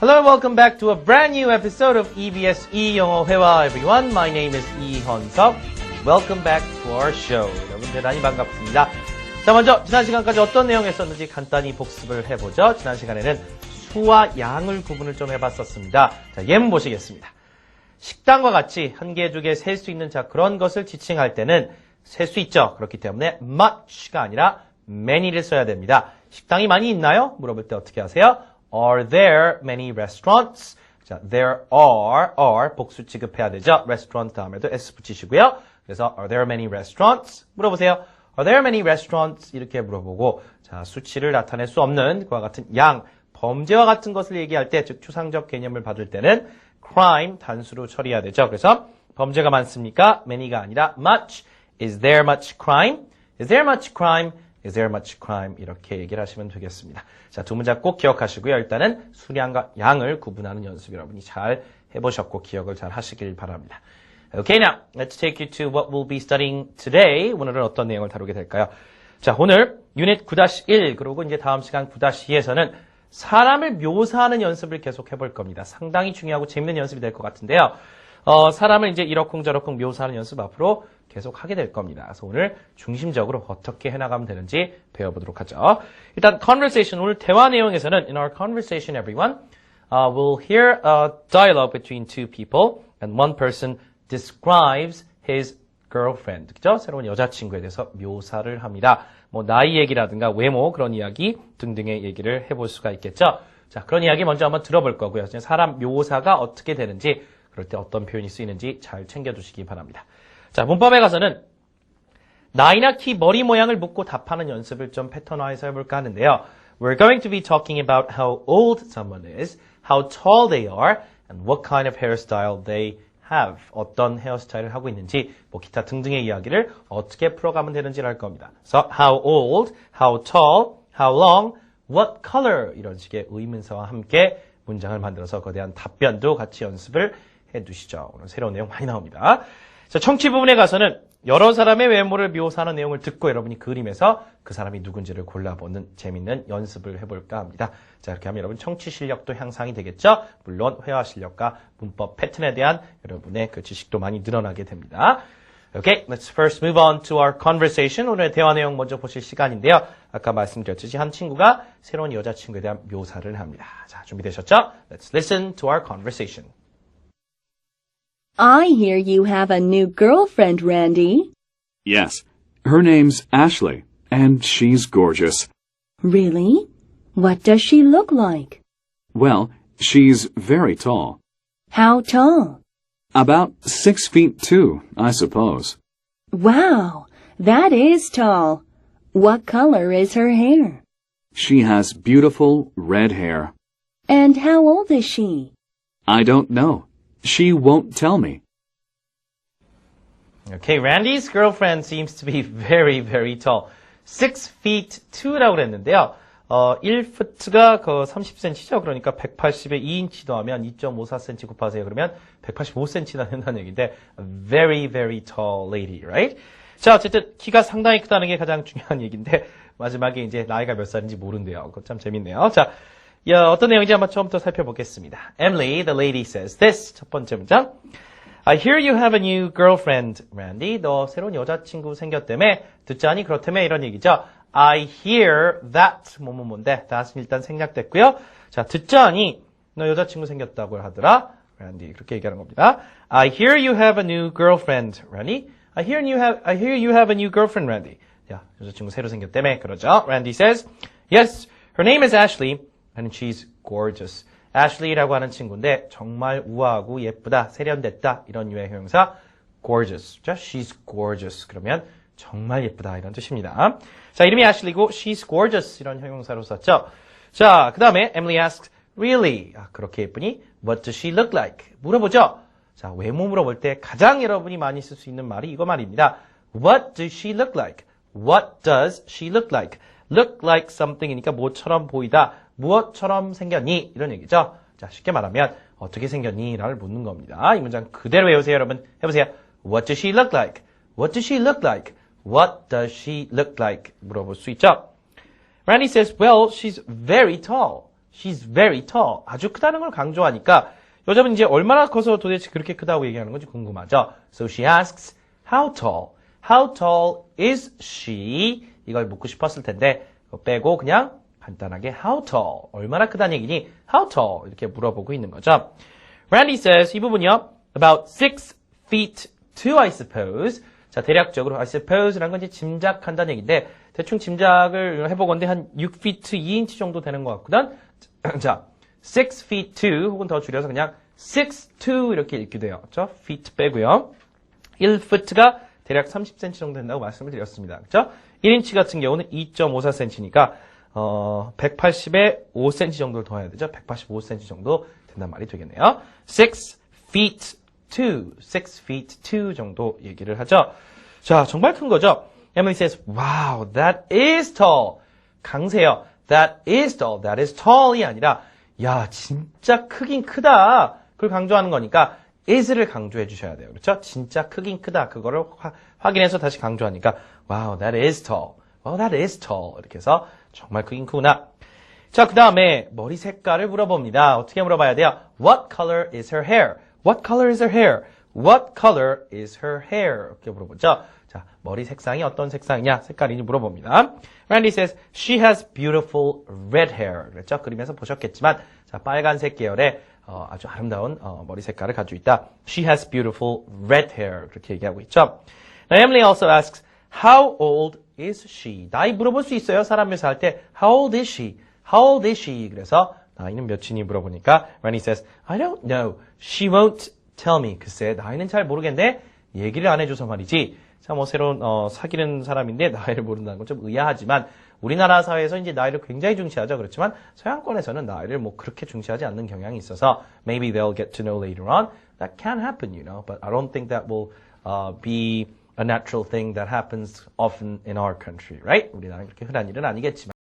Hello and welcome back to a brand new episode of EBS 영어 회화 everyone. My name is 이헌석. Welcome back to our show. 여러분 대단히 반갑습니다. 자, 먼저 지난 시간까지 어떤 내용이었었는지 간단히 복습을 해보죠. 지난 시간에는 수와 양을 구분을 좀 해봤었습니다. 자, 예문 보시겠습니다. 식당과 같이 한 개, 두 개 셀 수 있는 자 그런 것을 지칭할 때는 셀 수 있죠. 그렇기 때문에 much가 아니라 many를 써야 됩니다. 식당이 많이 있나요? 물어볼 때 어떻게 하세요? Are there many restaurants? 자, there are 복수 취급해야 되죠. restaurant 다음에도 s 붙이시고요. 그래서 are there many restaurants? 물어보세요. Are there many restaurants? 이렇게 물어보고 자, 수치를 나타낼 수 없는 그와 같은 양, 범죄와 같은 것을 얘기할 때 즉 추상적 개념을 받을 때는 crime 단수로 처리해야 되죠. 그래서 범죄가 많습니까? many가 아니라 much. Is there much crime? Is there much crime? Is there much crime? 이렇게 얘기를 하시면 되겠습니다. 자, 두 문장 꼭 기억하시고요. 일단은 수량과 양을 구분하는 연습 여러분이 잘 해보셨고 기억을 잘 하시길 바랍니다. Okay, now let's take you to what we'll be studying today. 오늘은 어떤 내용을 다루게 될까요? 자, 오늘 유닛 9-1 그리고 이제 다음 시간 9-2에서는 사람을 묘사하는 연습을 계속 해볼 겁니다. 상당히 중요하고 재밌는 연습이 될 것 같은데요. 사람을 이제 이러쿵저러쿵 묘사하는 연습 앞으로 계속 하게 될 겁니다. 그래서 오늘 중심적으로 어떻게 해나가면 되는지 배워보도록 하죠. 일단 conversation, 오늘 대화 내용에서는 in our conversation everyone, we'll hear a dialogue between two people and one person describes his girlfriend. 그죠? 새로운 여자친구에 대해서 묘사를 합니다. 뭐 나이 얘기라든가 외모 그런 이야기 등등의 얘기를 해볼 수가 있겠죠. 자, 그런 이야기 먼저 한번 들어볼 거고요. 사람 묘사가 어떻게 되는지 그럴 때 어떤 표현이 쓰이는지 잘 챙겨두시기 바랍니다. 자, 문법에 가서는 나이나 키, 머리 모양을 묻고 답하는 연습을 좀 패턴화해서 해볼까 하는데요. We're going to be talking about how old someone is, how tall they are, and what kind of hairstyle they have. 어떤 헤어스타일을 하고 있는지, 뭐 기타 등등의 이야기를 어떻게 풀어가면 되는지를 할 겁니다. So, how old, how tall, how long, what color 이런 식의 의문사와 함께 문장을 만들어서 거대한 답변도 같이 연습을 해두시죠. 오늘 새로운 내용 많이 나옵니다. 자, 청취 부분에 가서는 여러 사람의 외모를 묘사하는 내용을 듣고 여러분이 그림에서 그 사람이 누군지를 골라보는 재밌는 연습을 해볼까 합니다. 자, 이렇게 하면 여러분 청취 실력도 향상이 되겠죠? 물론 회화 실력과 문법 패턴에 대한 여러분의 그 지식도 많이 늘어나게 됩니다. Okay, let's first move on to our conversation. 오늘의 대화 내용 먼저 보실 시간인데요. 아까 말씀드렸듯이 한 친구가 새로운 여자친구에 대한 묘사를 합니다. 자, 준비되셨죠? Let's listen to our conversation. I hear you have a new girlfriend, Randy. Yes. Her name's Ashley, and she's gorgeous. Really? What does she look like? Well, she's very tall. How tall? About 6'2", I suppose. Wow, that is tall. What color is her hair? She has beautiful red hair. And how old is she? I don't know. She won't tell me. Okay, Randy's girlfriend seems to be very, very tall. 6'2"라고 그랬는데요. 1푸트가 그 30cm죠. 그러니까 180에 2인치 더하면 2.54cm 곱하세요. 그러면 185cm나 된다는 얘기인데 very, very tall lady, right? 자, 어쨌든 키가 상당히 크다는 게 가장 중요한 얘기인데 마지막에 이제 나이가 몇 살인지 모른대요. 그거 참 재밌네요. 자, 어떤 내용인지 한번 처음부터 살펴보겠습니다. Emily, the lady says this. 첫 번째 문장. I hear you have a new girlfriend, Randy. 너 새로운 여자친구 생겼다며? 듣자니 그렇다며 이런 얘기죠. I hear that. 뭔데? that은 일단 생략됐고요. 자, 듣자니 너 여자친구 생겼다고 하더라. Randy, 그렇게 얘기하는 겁니다. I hear you have a new girlfriend, Randy. I hear you have a new girlfriend, Randy. 야, 여자친구 새로 생겼다며? 그러죠. Randy says, yes, her name is Ashley. And she's gorgeous. Ashley라고 하는 친구인데 정말 우아하고 예쁘다, 세련됐다 이런 유의 형용사 gorgeous. She's gorgeous. 그러면 정말 예쁘다 이런 뜻입니다. 자, 이름이 Ashley고 she's gorgeous 이런 형용사로 썼죠. 자, 그 다음에 Emily asks, really? 그렇게 예쁘니? What does she look like? 물어보죠. 자, 외모 물어볼 때 가장 여러분이 많이 쓸 수 있는 말이 이거 말입니다. What does she look like? What does she look like? Look like something이니까 뭐처럼 보이다. 무엇처럼 생겼니? 이런 얘기죠. 자, 쉽게 말하면 어떻게 생겼니? 라를 묻는 겁니다. 이 문장 그대로 외우세요, 여러분. 해보세요. What does she look like? What does she look like? What does she look like? 물어볼 수 있죠. Randy says, well, she's very tall. She's very tall. 아주 크다는 걸 강조하니까 여자분 이제 얼마나 커서 도대체 그렇게 크다고 얘기하는 건지 궁금하죠. So she asks, how tall? How tall is she? 이걸 묻고 싶었을 텐데 그거 빼고 그냥 간단하게 how tall? 얼마나 크다는 얘기니? How tall? 이렇게 물어보고 있는 거죠. Randy says 이 부분이요. About 6 feet 2, I suppose. 자, 대략적으로 I suppose라는 건 이제 짐작한다는 얘기인데 대충 짐작을 해보건데 한 6feet 2인치 정도 되는 것 같거든. 자, 6 feet 2 혹은 더 줄여서 그냥 6 2 이렇게 읽기도 해요. 그렇죠? feet 빼고요. 1foot가 대략 30cm 정도 된다고 말씀을 드렸습니다. 그렇죠? 1인치 같은 경우는 2.54cm니까 180에 5cm 정도를 더해야 되죠. 185cm 정도 된단 말이 되겠네요. 6 feet 2, 6 feet 2 정도 얘기를 하죠. 자, 정말 큰 거죠. Emily says, wow, that is tall. 강세요. That is tall. That is tall이 아니라, 야, 진짜 크긴 크다. 그걸 강조하는 거니까 is를 강조해 주셔야 돼요. 그렇죠? 진짜 크긴 크다. 그거를 확인해서 다시 강조하니까, wow, that is tall. Wow, that is tall. 이렇게 해서 정말 크긴 크구나. 자, 그 다음에 머리 색깔을 물어봅니다. 어떻게 물어봐야 돼요? What color is her hair? What color is her hair? What color is her hair? 이렇게 물어보죠. 자, 머리 색상이 어떤 색상이냐? 색깔인지 물어봅니다. Randy says, she has beautiful red hair. 그랬죠? 그림에서 보셨겠지만, 자, 빨간색 계열의 아주 아름다운 머리 색깔을 가지고 있다. She has beautiful red hair. 그렇게 얘기하고 있죠. Now, Emily also asks, how old is she? 나이 물어볼 수 있어요. 사람 묘사할 때, how old is she? How old is she? 그래서 나이는 몇이니 물어보니까 Randy says, I don't know. She won't tell me. 글쎄, 나이는 잘 모르겠는데 얘기를 안 해줘서 말이지. 자, 뭐 새로운 사귀는 사람인데 나이를 모른다는 건 좀 의아하지만 우리나라 사회에서 이제 나이를 굉장히 중시하죠. 그렇지만 서양권에서는 나이를 뭐 그렇게 중시하지 않는 경향이 있어서 maybe they'll get to know later on. That can happen, you know, but I don't think that will be a natural thing that happens often in our country, right? 우리나라는 그렇게 흔한 일은 아니겠지만